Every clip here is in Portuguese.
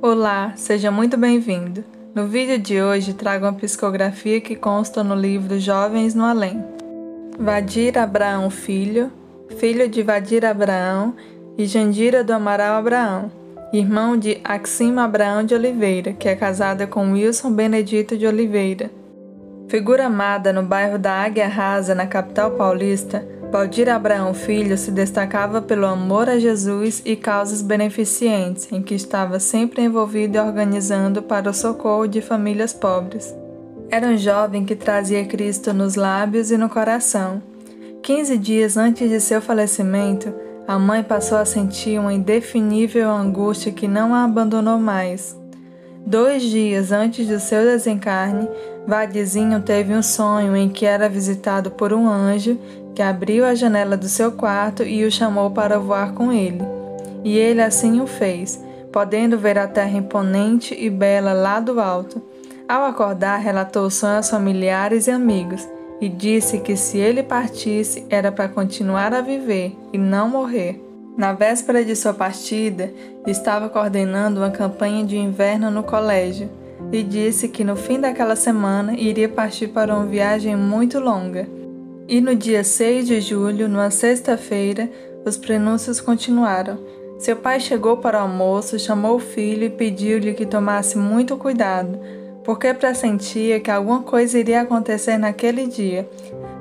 Olá, seja muito bem-vindo. No vídeo de hoje trago uma psicografia que consta no livro Jovens no Além. Vadir Abraão Filho, filho de Vadir Abraão e Jandira do Amaral Abraão, irmão de Axima Abraão de Oliveira, que é casada com Wilson Benedito de Oliveira. Figura amada no bairro da Águia Rasa, na capital paulista, Valdir Abraão Filho se destacava pelo amor a Jesus e causas beneficentes, em que estava sempre envolvido e organizando para o socorro de famílias pobres. Era um jovem que trazia Cristo nos lábios e no coração. 15 dias antes de seu falecimento, a mãe passou a sentir uma indefinível angústia que não a abandonou mais. 2 dias antes do seu desencarne, Vadizinho teve um sonho em que era visitado por um anjo que abriu a janela do seu quarto e o chamou para voar com ele. E ele assim o fez, podendo ver a terra imponente e bela lá do alto. Ao acordar, relatou o sonho aos familiares e amigos, e disse que se ele partisse era para continuar a viver e não morrer. Na véspera de sua partida, estava coordenando uma campanha de inverno no colégio, e disse que no fim daquela semana iria partir para uma viagem muito longa. E no dia 6 de julho, numa sexta-feira, os prenúncios continuaram. Seu pai chegou para o almoço, chamou o filho e pediu-lhe que tomasse muito cuidado, porque pressentia que alguma coisa iria acontecer naquele dia.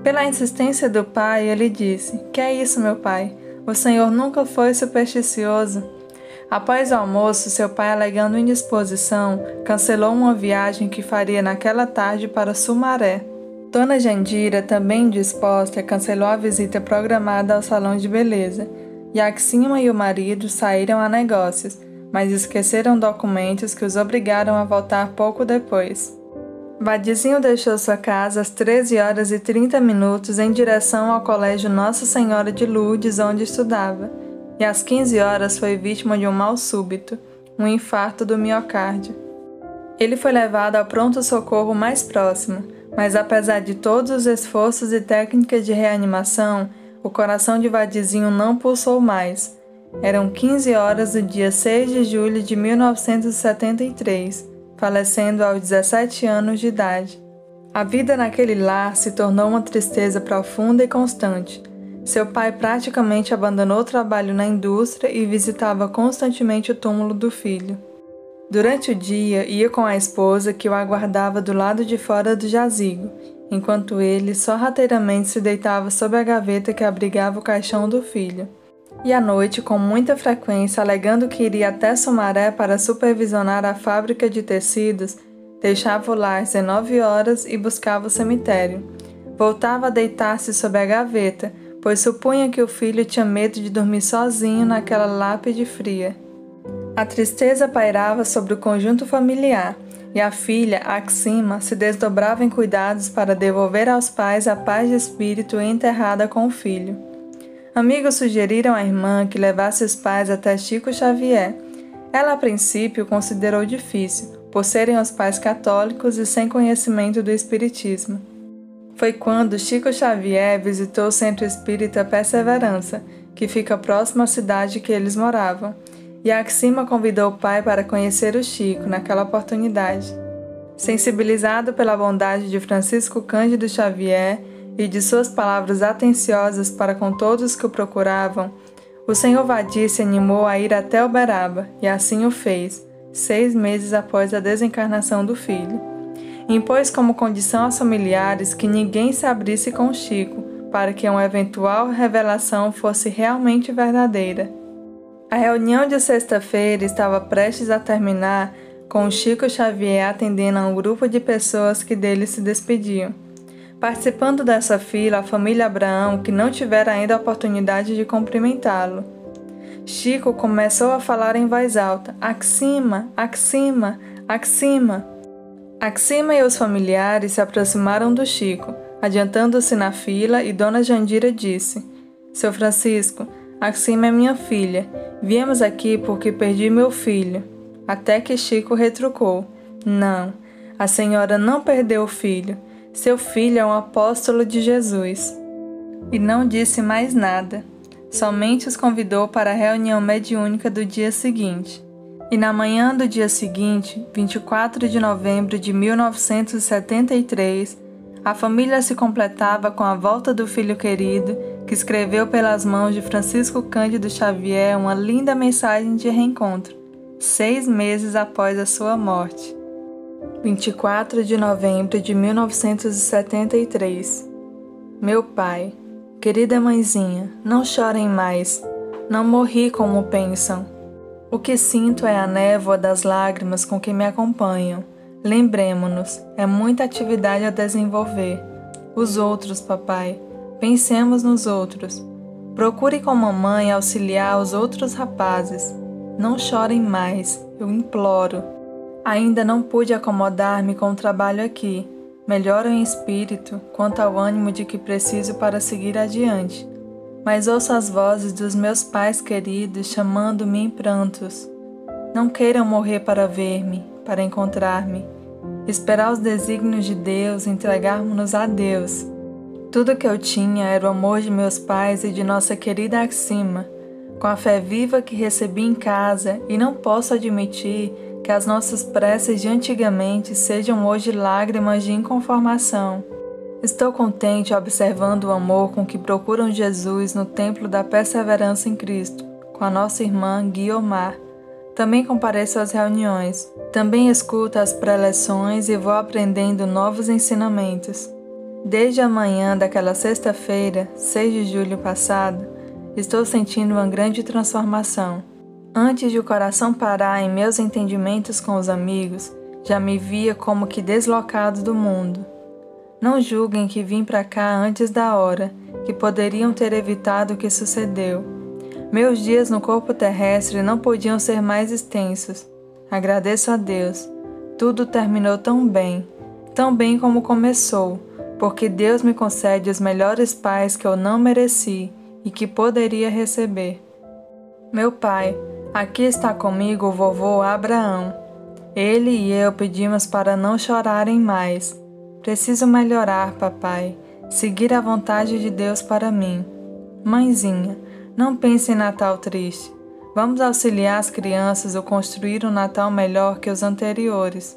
Pela insistência do pai, ele disse: "Que é isso, meu pai? O senhor nunca foi supersticioso." Após o almoço, seu pai, alegando indisposição, cancelou uma viagem que faria naquela tarde para Sumaré. Dona Jandira, também indisposta, cancelou a visita programada ao salão de beleza, e Axima e o marido saíram a negócios, mas esqueceram documentos que os obrigaram a voltar pouco depois. Vadizinho deixou sua casa às 13h30 em direção ao colégio Nossa Senhora de Lourdes, onde estudava, e às 15 horas foi vítima de um mal súbito, um infarto do miocárdio. Ele foi levado ao pronto-socorro mais próximo, mas apesar de todos os esforços e técnicas de reanimação, o coração de Vadizinho não pulsou mais. Eram 15 horas do dia 6 de julho de 1973, falecendo aos 17 anos de idade. A vida naquele lar se tornou uma tristeza profunda e constante. Seu pai praticamente abandonou o trabalho na indústria e visitava constantemente o túmulo do filho. Durante o dia, ia com a esposa que o aguardava do lado de fora do jazigo, enquanto ele sorrateiramente se deitava sob a gaveta que abrigava o caixão do filho. E à noite, com muita frequência, alegando que iria até Sumaré para supervisionar a fábrica de tecidos, deixava o lar às 19 horas e buscava o cemitério. Voltava a deitar-se sob a gaveta, pois supunha que o filho tinha medo de dormir sozinho naquela lápide fria. A tristeza pairava sobre o conjunto familiar, e a filha, Axima, se desdobrava em cuidados para devolver aos pais a paz de espírito enterrada com o filho. Amigos sugeriram à irmã que levasse os pais até Chico Xavier. Ela, a princípio, considerou difícil, por serem os pais católicos e sem conhecimento do espiritismo. Foi quando Chico Xavier visitou o Centro Espírita Perseverança, que fica próximo à cidade que eles moravam, e Axima convidou o pai para conhecer o Chico naquela oportunidade. Sensibilizado pela bondade de Francisco Cândido Xavier e de suas palavras atenciosas para com todos que o procuravam, o senhor Vadir se animou a ir até Uberaba, e assim o fez, 6 meses após a desencarnação do filho. Impôs como condição aos familiares que ninguém se abrisse com Chico, para que uma eventual revelação fosse realmente verdadeira. A reunião de sexta-feira estava prestes a terminar com o Chico Xavier atendendo a um grupo de pessoas que dele se despediam. Participando dessa fila, a família Abraão, que não tivera ainda a oportunidade de cumprimentá-lo. Chico começou a falar em voz alta: "Axima, Axima, Axima." Axima e os familiares se aproximaram do Chico, adiantando-se na fila, e Dona Jandira disse: "Seu Francisco, Axima é minha filha. Viemos aqui porque perdi meu filho." Até que Chico retrucou: "Não, a senhora não perdeu o filho. Seu filho é um apóstolo de Jesus." E não disse mais nada. Somente os convidou para a reunião mediúnica do dia seguinte. E na manhã do dia seguinte, 24 de novembro de 1973, a família se completava com a volta do filho querido, que escreveu pelas mãos de Francisco Cândido Xavier uma linda mensagem de reencontro, 6 meses após a sua morte. 24 de novembro de 1973. Meu pai, querida mãezinha, não chorem mais, não morri como pensam. O que sinto é a névoa das lágrimas com que me acompanham. Lembremo-nos, é muita atividade a desenvolver. Os outros, papai. Pensemos nos outros. Procure com mamãe auxiliar os outros rapazes. Não chorem mais, eu imploro. Ainda não pude acomodar-me com o trabalho aqui. Melhoro em espírito quanto ao ânimo de que preciso para seguir adiante. Mas ouço as vozes dos meus pais queridos chamando-me em prantos. Não queiram morrer para ver-me, para encontrar-me. Esperar os desígnios de Deus, entregarmos-nos a Deus. Tudo que eu tinha era o amor de meus pais e de nossa querida Axima, com a fé viva que recebi em casa, e não posso admitir que as nossas preces de antigamente sejam hoje lágrimas de inconformação. Estou contente observando o amor com que procuram Jesus no Templo da Perseverança em Cristo, com a nossa irmã Guiomar. Também compareço às reuniões, também escuto as preleções e vou aprendendo novos ensinamentos. Desde a manhã daquela sexta-feira, 6 de julho passado, estou sentindo uma grande transformação. Antes de o coração parar em meus entendimentos com os amigos, já me via como que deslocado do mundo. Não julguem que vim para cá antes da hora, que poderiam ter evitado o que sucedeu. Meus dias no corpo terrestre não podiam ser mais extensos. Agradeço a Deus. Tudo terminou tão bem como começou, porque Deus me concede os melhores pais que eu não mereci e que poderia receber. Meu pai, aqui está comigo o vovô Abraão. Ele e eu pedimos para não chorarem mais. Preciso melhorar, papai, seguir a vontade de Deus para mim. Mãezinha, não pense em Natal triste. Vamos auxiliar as crianças a construir um Natal melhor que os anteriores.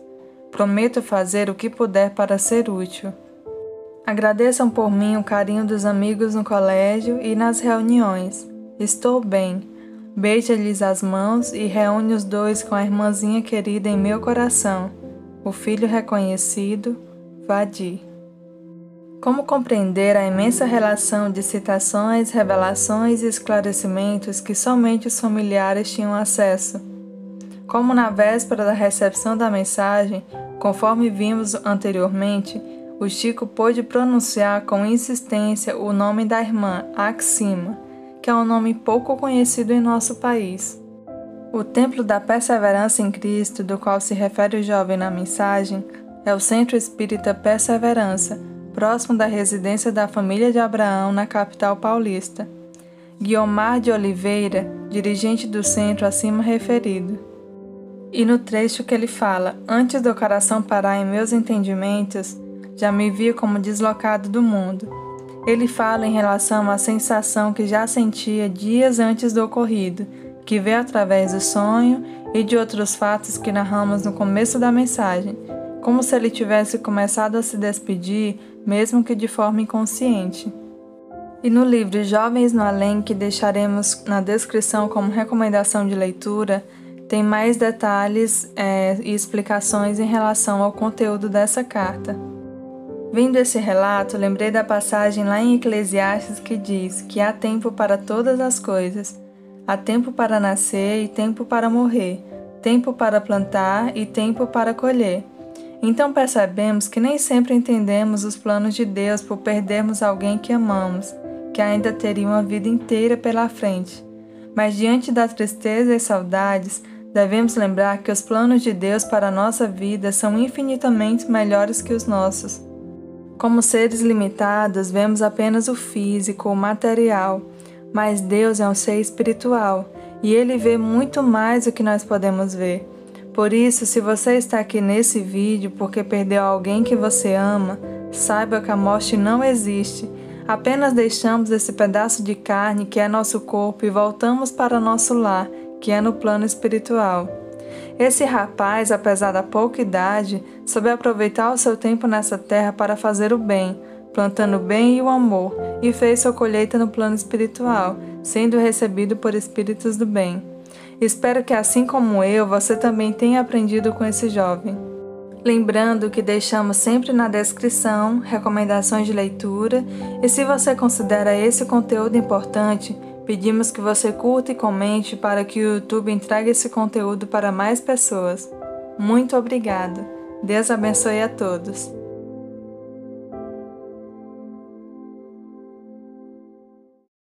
Prometo fazer o que puder para ser útil. Agradeçam por mim o carinho dos amigos no colégio e nas reuniões. Estou bem. Beija-lhes as mãos e reúne os dois com a irmãzinha querida em meu coração. O filho reconhecido, Vadir. Como compreender a imensa relação de citações, revelações e esclarecimentos que somente os familiares tinham acesso? Como na véspera da recepção da mensagem, conforme vimos anteriormente, o Chico pôde pronunciar com insistência o nome da irmã Axima, que é um nome pouco conhecido em nosso país. O Templo da Perseverança em Cristo, do qual se refere o jovem na mensagem, é o Centro Espírita Perseverança, próximo da residência da família de Abraão na capital paulista. Guiomar de Oliveira, dirigente do centro acima referido. E no trecho que ele fala, antes do coração parar em meus entendimentos, já me via como deslocado do mundo. Ele fala em relação à sensação que já sentia dias antes do ocorrido, que veio através do sonho e de outros fatos que narramos no começo da mensagem, como se ele tivesse começado a se despedir, mesmo que de forma inconsciente. E no livro Jovens no Além, que deixaremos na descrição como recomendação de leitura, tem mais detalhes e explicações em relação ao conteúdo dessa carta. Vendo esse relato, lembrei da passagem lá em Eclesiastes que diz que há tempo para todas as coisas. Há tempo para nascer e tempo para morrer, tempo para plantar e tempo para colher. Então percebemos que nem sempre entendemos os planos de Deus por perdermos alguém que amamos, que ainda teria uma vida inteira pela frente. Mas diante da tristeza e saudades, devemos lembrar que os planos de Deus para a nossa vida são infinitamente melhores que os nossos. Como seres limitados, vemos apenas o físico, o material, mas Deus é um ser espiritual e Ele vê muito mais do que nós podemos ver. Por isso, se você está aqui nesse vídeo porque perdeu alguém que você ama, saiba que a morte não existe. Apenas deixamos esse pedaço de carne que é nosso corpo e voltamos para nosso lar, que é no plano espiritual. Esse rapaz, apesar da pouca idade, soube aproveitar o seu tempo nessa terra para fazer o bem, plantando o bem e o amor, e fez sua colheita no plano espiritual, sendo recebido por espíritos do bem. Espero que, assim como eu, você também tenha aprendido com esse jovem. Lembrando que deixamos sempre na descrição recomendações de leitura, e se você considera esse conteúdo importante, pedimos que você curta e comente para que o YouTube entregue esse conteúdo para mais pessoas. Muito obrigada. Deus abençoe a todos.